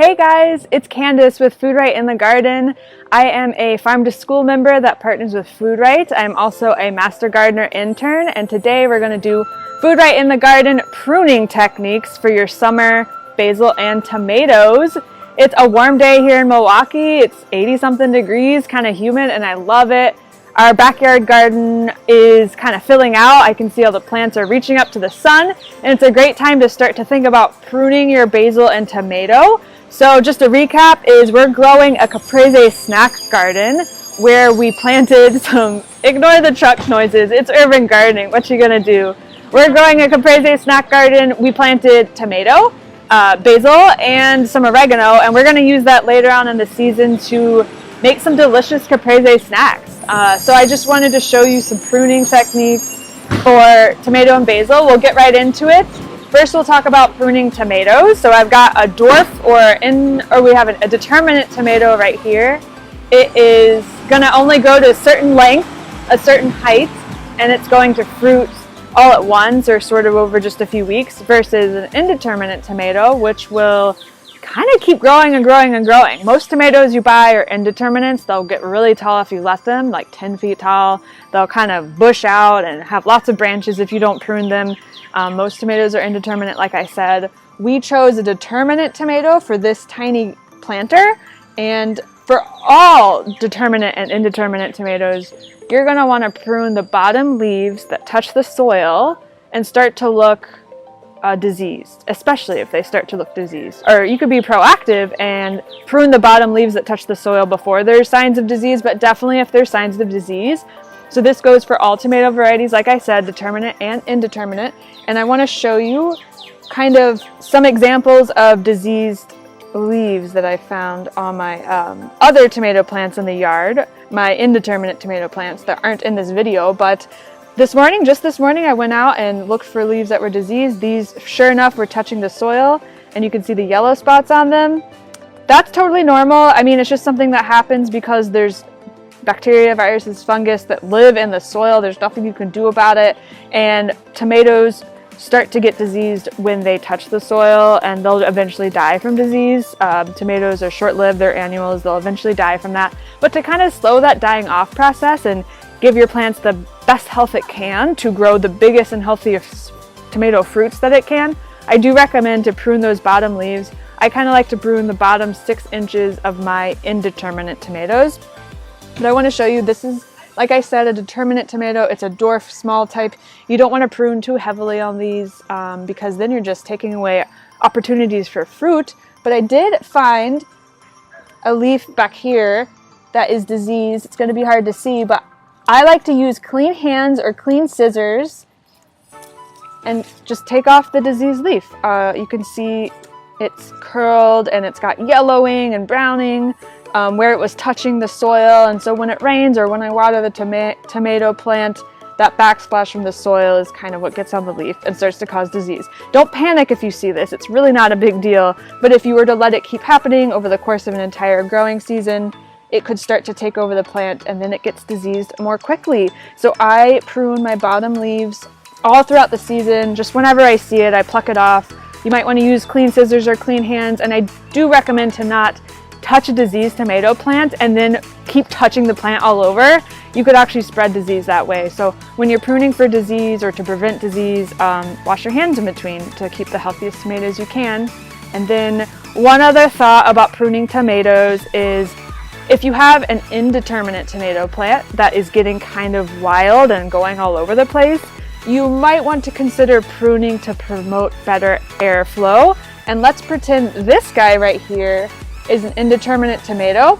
Hey guys, it's Candace with FoodRight in the Garden. I am a farm to school member that partners with FoodRight. I'm also a master gardener intern, and today we're going to do FoodRight in the Garden pruning techniques for your summer basil and tomatoes. It's a warm day here in Milwaukee. It's 80 something degrees, kind of humid, and I love it. Our backyard garden is kind of filling out. I can see all the plants are reaching up to the sun, and it's a great time to start to think about pruning your basil and tomato. So just to recap is we're growing a Caprese Snack Garden where we planted some, ignore the truck noises, it's urban gardening, what you gonna do? We're growing a Caprese Snack Garden. We planted tomato, basil, and some oregano, and we're gonna use that later on in the season to make some delicious Caprese snacks. So I just wanted to show you some pruning techniques for tomato and basil. We'll get right into it. First, we'll talk about pruning tomatoes. So I've got a dwarf or we have a determinate tomato right here. It is gonna only go to a certain length, a certain height, and it's going to fruit all at once or sort of over just a few weeks versus an indeterminate tomato, which will kind of keep growing and growing and growing. Most tomatoes you buy are indeterminates. They'll get really tall if you let them, like 10 feet tall. They'll kind of bush out and have lots of branches if you don't prune them. Most tomatoes are indeterminate, like I said. We chose a determinate tomato for this tiny planter, and for all determinate and indeterminate tomatoes, you're going to want to prune the bottom leaves that touch the soil and start to look diseased, especially if they start to look diseased. Or you could be proactive and prune the bottom leaves that touch the soil before there's signs of disease, but definitely if there's signs of disease. So this goes for all tomato varieties, like I said, determinate and indeterminate. And I want to show you kind of some examples of diseased leaves that I found on my other tomato plants in the yard, my indeterminate tomato plants that aren't in this video. But just this morning, I went out and looked for leaves that were diseased. These, sure enough, were touching the soil, and you can see the yellow spots on them. That's totally normal. I mean, it's just something that happens because there's bacteria, viruses, fungus that live in the soil. There's nothing you can do about it. And tomatoes start to get diseased when they touch the soil, and they'll eventually die from disease. Tomatoes are short-lived, they're annuals, they'll eventually die from that. But to kind of slow that dying off process and give your plants the best health it can to grow the biggest and healthiest tomato fruits that it can, I do recommend to prune those bottom leaves. I kind of like to prune the bottom 6 inches of my indeterminate tomatoes. But I want to show you, this is, like I said, a determinate tomato. It's a dwarf, small type. You don't want to prune too heavily on these because then you're just taking away opportunities for fruit. But I did find a leaf back here that is diseased. It's going to be hard to see, but I like to use clean hands or clean scissors and just take off the diseased leaf. You can see it's curled and it's got yellowing and browning where it was touching the soil, and so when it rains or when I water the tomato plant, that backsplash from the soil is kind of what gets on the leaf and starts to cause disease. Don't panic if you see this. It's really not a big deal, but if you were to let it keep happening over the course of an entire growing season, it could start to take over the plant and then it gets diseased more quickly. So I prune my bottom leaves all throughout the season. Just whenever I see it, I pluck it off. You might want to use clean scissors or clean hands, and I do recommend to not touch a diseased tomato plant and then keep touching the plant all over. You could actually spread disease that way. So when you're pruning for disease or to prevent disease, wash your hands in between to keep the healthiest tomatoes you can. And then one other thought about pruning tomatoes is if you have an indeterminate tomato plant that is getting kind of wild and going all over the place, you might want to consider pruning to promote better airflow. And let's pretend this guy right here is an indeterminate tomato.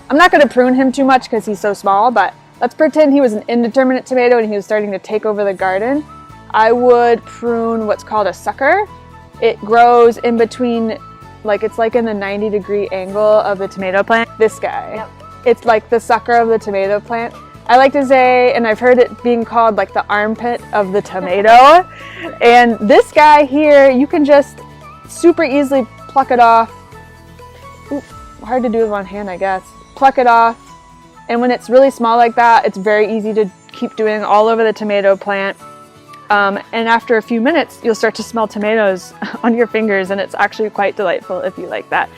I'm not going to prune him too much because he's so small, but let's pretend he was an indeterminate tomato and he was starting to take over the garden. I would prune what's called a sucker. It grows in between, it's like in the 90-degree angle of the tomato plant. This guy. Yep. It's like the sucker of the tomato plant. I like to say, and I've heard it being called like the armpit of the tomato. And this guy here, you can just super easily pluck it off. Ooh, hard to do with one hand, I guess. Pluck it off. And when it's really small like that, it's very easy to keep doing all over the tomato plant. And after a few minutes, you'll start to smell tomatoes on your fingers, and it's actually quite delightful if you like that.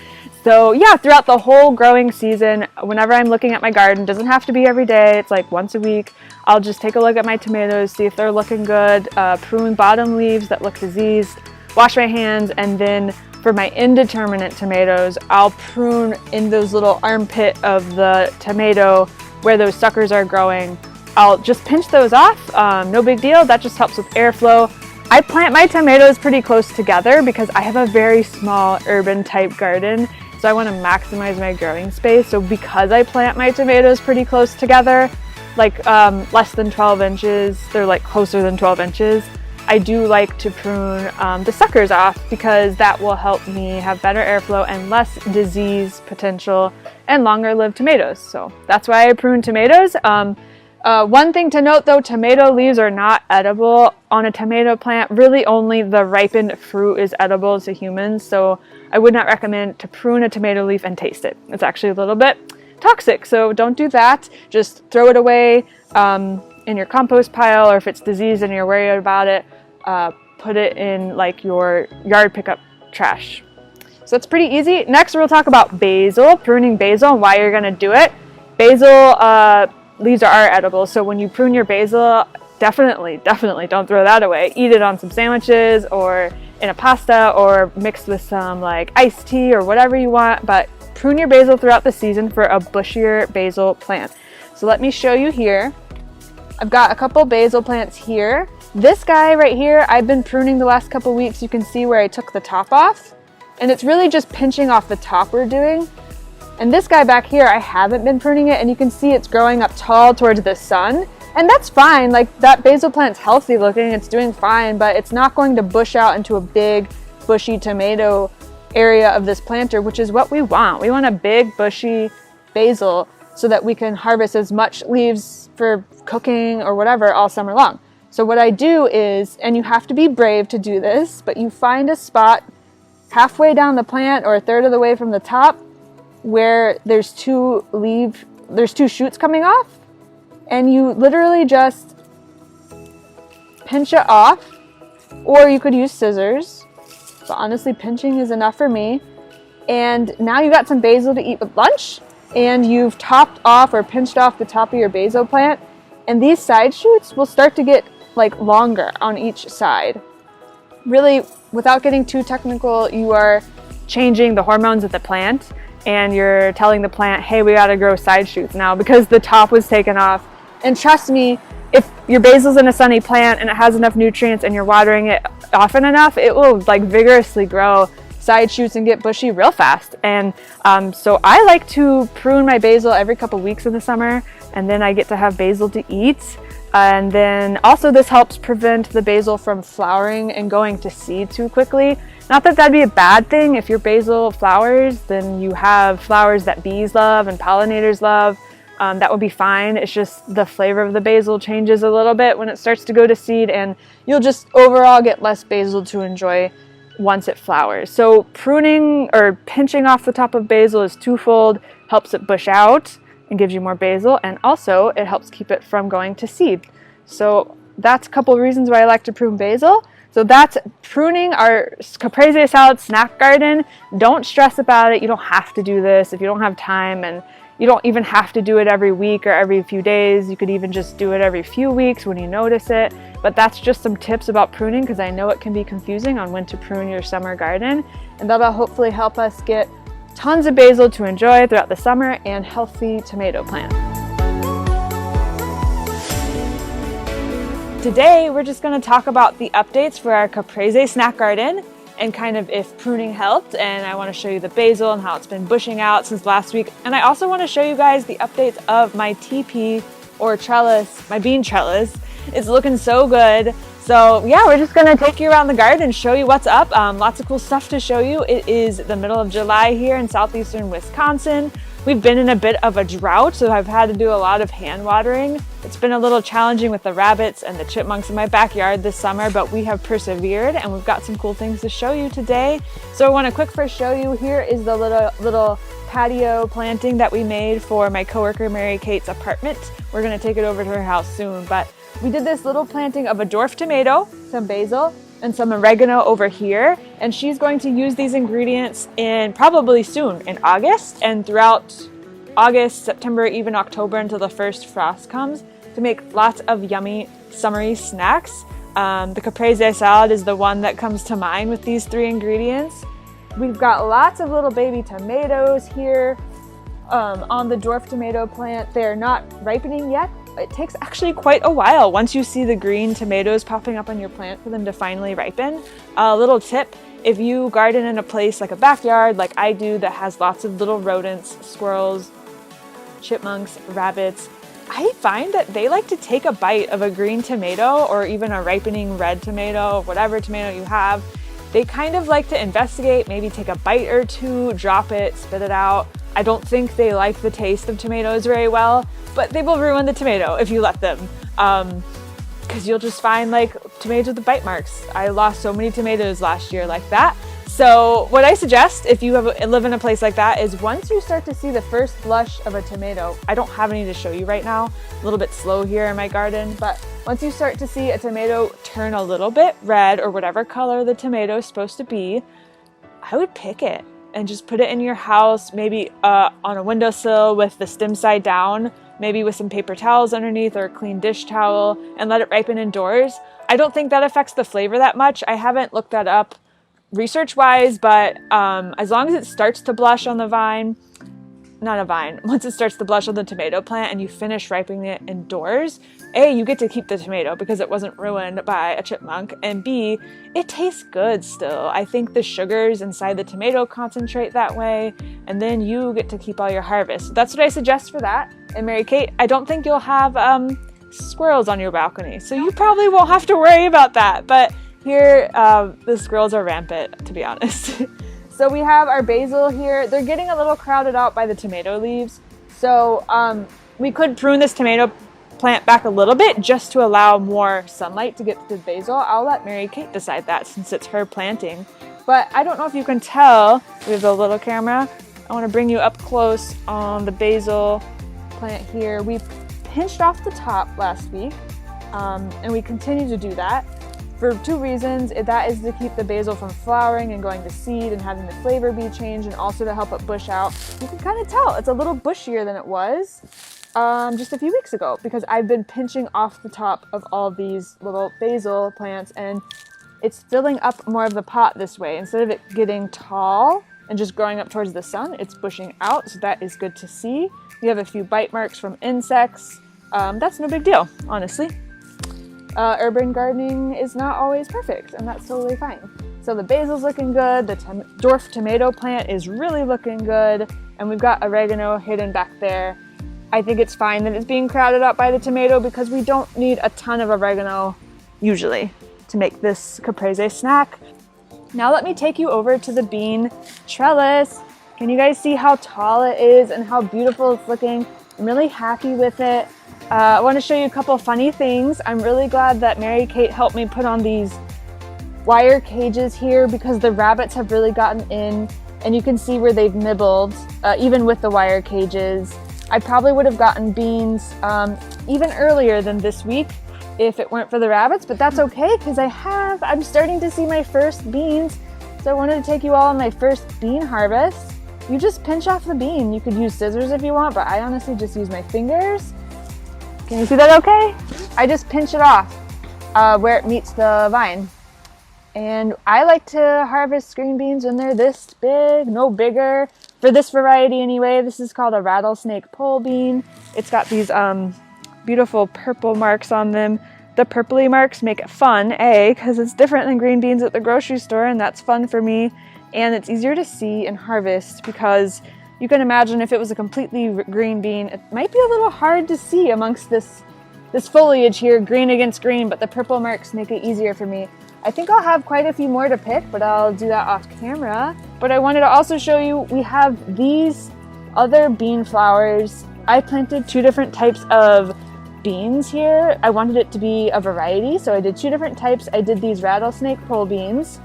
So yeah, throughout the whole growing season, whenever I'm looking at my garden, doesn't have to be every day, it's like once a week, I'll just take a look at my tomatoes, see if they're looking good, prune bottom leaves that look diseased, wash my hands, and then for my indeterminate tomatoes, I'll prune in those little armpit of the tomato where those suckers are growing. I'll just pinch those off, no big deal, that just helps with airflow. I plant my tomatoes pretty close together because I have a very small urban type garden, so I want to maximize my growing space. So because I plant my tomatoes pretty close together, like less than 12 inches, they're like closer than 12 inches, I do like to prune the suckers off because that will help me have better airflow and less disease potential and longer lived tomatoes. So that's why I prune tomatoes. One thing to note though, tomato leaves are not edible on a tomato plant. Really only the ripened fruit is edible to humans, so I would not recommend to prune a tomato leaf and taste it. It's actually a little bit toxic, so don't do that. Just throw it away in your compost pile, or if it's diseased and you're worried about it, put it in like your yard pickup trash. So that's pretty easy. Next we'll talk about basil, pruning basil and why you're going to do it. Basil leaves are edible, so when you prune your basil, definitely don't throw that away. Eat it on some sandwiches or in a pasta or mixed with some like iced tea or whatever you want, but prune your basil throughout the season for a bushier basil plant. So let me show you here. I've got a couple basil plants here. This guy right here, I've been pruning the last couple weeks. You can see where I took the top off, and it's really just pinching off the top we're doing. And this guy back here, I haven't been pruning it, and you can see it's growing up tall towards the sun. And that's fine, like that basil plant's healthy looking, it's doing fine, but it's not going to bush out into a big bushy tomato area of this planter, which is what we want. We want a big bushy basil so that we can harvest as much leaves for cooking or whatever all summer long. So what I do is, and you have to be brave to do this, but you find a spot halfway down the plant or a third of the way from the top where there's two shoots coming off, and you literally just pinch it off, or you could use scissors, but honestly pinching is enough for me. And now you got some basil to eat with lunch, and you've topped off or pinched off the top of your basil plant, and these side shoots will start to get like longer on each side. Really, without getting too technical, you are changing the hormones of the plant, and you're telling the plant, hey, we gotta grow side shoots now because the top was taken off. And trust me, if your basil's in a sunny plant and it has enough nutrients and you're watering it often enough, it will like vigorously grow side shoots and get bushy real fast. And so I like to prune my basil every couple weeks in the summer, and then I get to have basil to eat. And then also this helps prevent the basil from flowering and going to seed too quickly. Not that that'd be a bad thing. If your basil flowers, then you have flowers that bees love and pollinators love. That would be fine. It's just the flavor of the basil changes a little bit when it starts to go to seed, and you'll just overall get less basil to enjoy once it flowers. So pruning or pinching off the top of basil is twofold. Helps it bush out and gives you more basil, and also it helps keep it from going to seed. So that's a couple of reasons why I like to prune basil. So that's pruning our Caprese salad snack garden. Don't stress about it. You don't have to do this if you don't have time, and you don't even have to do it every week or every few days. You could even just do it every few weeks when you notice it. But that's just some tips about pruning, because I know it can be confusing on when to prune your summer garden, and that'll hopefully help us get tons of basil to enjoy throughout the summer and healthy tomato plants. Today, we're just going to talk about the updates for our Caprese Snack Garden and kind of if pruning helped, and I want to show you the basil and how it's been bushing out since last week. And I also want to show you guys the updates of my TP or trellis, my bean trellis. It's looking so good. So yeah, we're just gonna take you around the garden and show you what's up. Lots of cool stuff to show you. It is the middle of July here in southeastern Wisconsin. We've been in a bit of a drought, so I've had to do a lot of hand watering. It's been a little challenging with the rabbits and the chipmunks in my backyard this summer, but we have persevered, and we've got some cool things to show you today. So I want to quick first show you, here is the little patio planting that we made for my coworker Mary Kate's apartment. We're gonna take it over to her house soon, but we did this little planting of a dwarf tomato, some basil, and some oregano over here, and she's going to use these ingredients in probably soon in August and throughout August, September, even October until the first frost comes to make lots of yummy summery snacks. The caprese salad is the one that comes to mind with these 3 ingredients. We've got lots of little baby tomatoes here on the dwarf tomato plant. They're not ripening yet. It takes actually quite a while once you see the green tomatoes popping up on your plant for them to finally ripen. A little tip, if you garden in a place like a backyard like I do that has lots of little rodents, squirrels, chipmunks, rabbits, I find that they like to take a bite of a green tomato or even a ripening red tomato, whatever tomato you have. They kind of like to investigate, maybe take a bite or 2, drop it, spit it out. I don't think they like the taste of tomatoes very well, but they will ruin the tomato if you let them. Because you'll just find like tomatoes with bite marks. I lost so many tomatoes last year like that. So what I suggest if you live in a place like that is once you start to see the first blush of a tomato, I don't have any to show you right now, a little bit slow here in my garden, but once you start to see a tomato turn a little bit red or whatever color the tomato is supposed to be, I would pick it and just put it in your house, maybe on a windowsill with the stem side down, maybe with some paper towels underneath or a clean dish towel, and let it ripen indoors. I don't think that affects the flavor that much. I haven't looked that up research-wise, but as long as it starts to blush on the vine, once it starts to blush on the tomato plant and you finish ripening it indoors, A, you get to keep the tomato because it wasn't ruined by a chipmunk, and B, it tastes good still. I think the sugars inside the tomato concentrate that way, and then you get to keep all your harvest. That's what I suggest for that. And Mary Kate, I don't think you'll have squirrels on your balcony, so you probably won't have to worry about that, but here the squirrels are rampant, to be honest. So we have our basil here. They're getting a little crowded out by the tomato leaves. So we could prune this tomato plant back a little bit just to allow more sunlight to get to the basil. I'll let Mary Kate decide that since it's her planting. But I don't know if you can tell, we have the little camera. I want to bring you up close on the basil plant here. We pinched off the top last week and we continue to do that. For 2 reasons. That is to keep the basil from flowering and going to seed and having the flavor be changed, and also to help it bush out. You can kind of tell it's a little bushier than it was just a few weeks ago because I've been pinching off the top of all these little basil plants, and it's filling up more of the pot this way. Instead of it getting tall and just growing up towards the sun, it's bushing out, so that is good to see. We have a few bite marks from insects. That's no big deal, honestly. Urban gardening is not always perfect, and that's totally fine. So the basil's looking good, the dwarf tomato plant is really looking good, and we've got oregano hidden back there. I think it's fine that it's being crowded out by the tomato because we don't need a ton of oregano usually to make this caprese snack. Now let me take you over to the bean trellis. Can you guys see how tall it is and how beautiful it's looking? I'm really happy with it. I want to show you a couple funny things. I'm really glad that Mary Kate helped me put on these wire cages here because the rabbits have really gotten in, and you can see where they've nibbled, even with the wire cages. I probably would have gotten beans even earlier than this week if it weren't for the rabbits, but that's okay because I'm starting to see my first beans. So I wanted to take you all on my first bean harvest. You just pinch off the bean. You could use scissors if you want, but I honestly just use my fingers. Can you see that okay? I just pinch it off where it meets the vine. And I like to harvest green beans when they're this big, no bigger. For this variety anyway, this is called a rattlesnake pole bean. It's got these beautiful purple marks on them. The purpley marks make it fun, because it's different than green beans at the grocery store, and that's fun for me. And it's easier to see and harvest because you can imagine if it was a completely green bean, it might be a little hard to see amongst this foliage here, green against green, but the purple marks make it easier for me. I think I'll have quite a few more to pick, but I'll do that off camera. But I wanted to also show you, we have these other bean flowers. I planted 2 different types of beans here. I wanted it to be a variety, so I did 2 different types. I did these rattlesnake pole beans,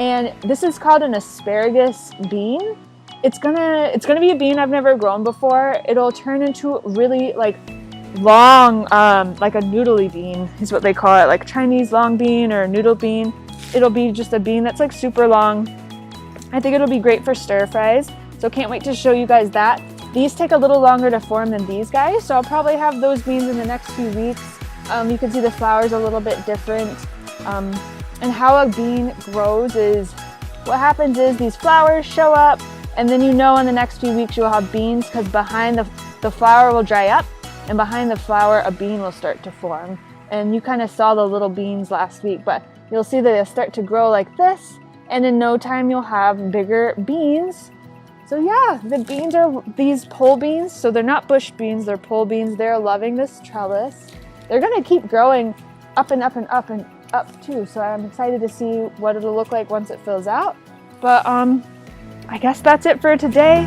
and this is called an asparagus bean. it's gonna be a bean I've never grown before. It'll turn into really like long, like a noodly bean is what they call it, like Chinese long bean or noodle bean. It'll be just a bean that's like super long. I think it'll be great for stir fries, so can't wait to show you guys that. These take a little longer to form than these guys, so I'll probably have those beans in the next few weeks. You can see the flower's a little bit different. And how a bean grows is, what happens is these flowers show up, and then in the next few weeks you'll have beans, because behind the flower will dry up, and behind the flower a bean will start to form. And you kind of saw the little beans last week, but you'll see that they'll start to grow like this, and in no time you'll have bigger beans. So yeah, the beans are these pole beans, so they're not bush beans, they're pole beans. They're loving this trellis. They're gonna keep growing up and up and up and up too, so I'm excited to see what it'll look like once it fills out. But I guess that's it for today.